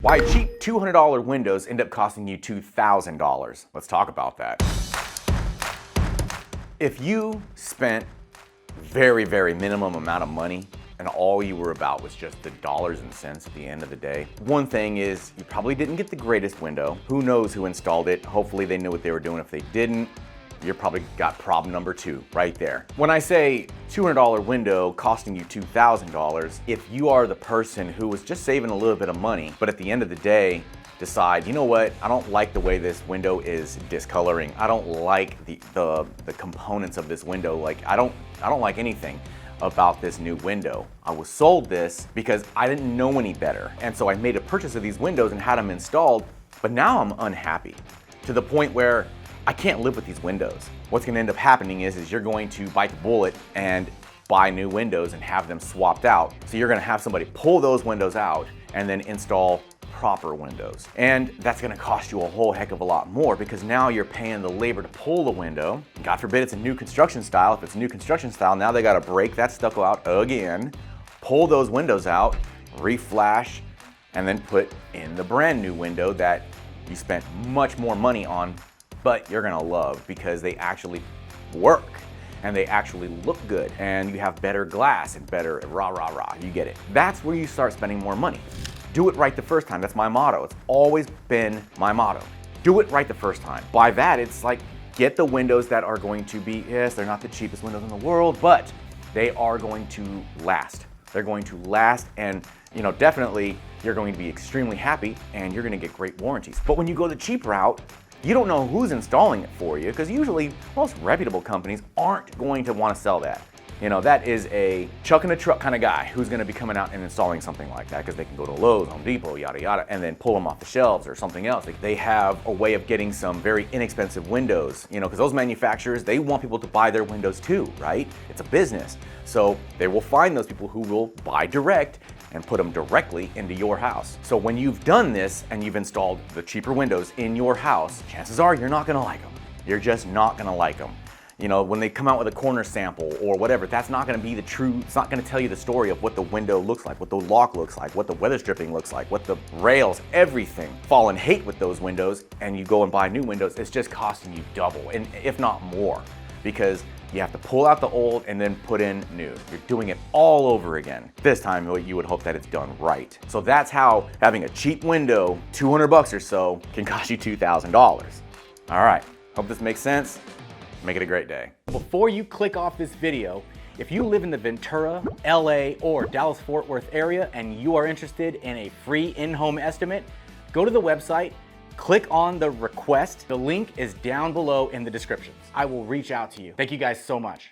Why cheap $200 windows end up costing you $2,000. Let's talk about that. If you spent very minimum amount of money and all you were about was just the dollars and cents at the end of the day, one thing is you probably didn't get the greatest window. Who knows who installed it? Hopefully they knew what they were doing. If they didn't, you probably got problem number 2 right there. When I say $200 window costing you $2,000, if you are the person who was just saving a little bit of money, but at the end of the day, decide, you know what, I don't like the way this window is discoloring. I don't like the components of this window. Like I don't like anything about this new window. I was sold this because I didn't know any better. And so I made a purchase of these windows and had them installed, but now I'm unhappy to the point where I can't live with these windows. What's gonna end up happening is you're going to bite the bullet and buy new windows and have them swapped out. So you're gonna have somebody pull those windows out and then install proper windows. And that's gonna cost you a whole heck of a lot more because now you're paying the labor to pull the window. God forbid it's a new construction style. If it's a new construction style, now they gotta break that stucco out again, pull those windows out, reflash, and then put in the brand new window that you spent much more money on, but you're gonna love because they actually work and they actually look good and you have better glass and better rah, you get it. That's where you start spending more money. Do it right the first time. That's my motto. It's always been my motto. Do it right the first time. By that, it's like get the windows that are going to be, yes, they're not the cheapest windows in the world, but they are going to last. They're going to last and definitely you're going to be extremely happy and you're gonna get great warranties. But when you go the cheap route, you don't know who's installing it for you because usually most reputable companies aren't going to want to sell that. That is a chuck in a truck kind of guy who's going to be coming out and installing something like that because they can go to Lowe's, Home Depot, yada yada, and then pull them off the shelves or something else. They have a way of getting some very inexpensive windows, because those manufacturers, they want people to buy their windows too, right? It's a business. So they will find those people who will buy direct and put them directly into your house. So when you've done this and you've installed the cheaper windows in your house, chances are you're not gonna like them. You're just not gonna like them. When they come out with a corner sample or whatever, that's not gonna be the true, it's not gonna tell you the story of what the window looks like, what the lock looks like, what the weather stripping looks like, what the rails, everything. Fall in hate with those windows and you go and buy new windows, it's just costing you double, and if not more, because you have to pull out the old and then put in new. You're doing it all over again. This time you would hope that it's done right. So that's how having a cheap window, $200 or so, can cost you $2,000. All right, hope this makes sense. Make it a great day. Before you click off this video, if you live in the Ventura, LA, or Dallas-Fort Worth area and you are interested in a free in-home estimate, go to the website, click on the request. The link is down below in the descriptions. I will reach out to you. Thank you guys so much.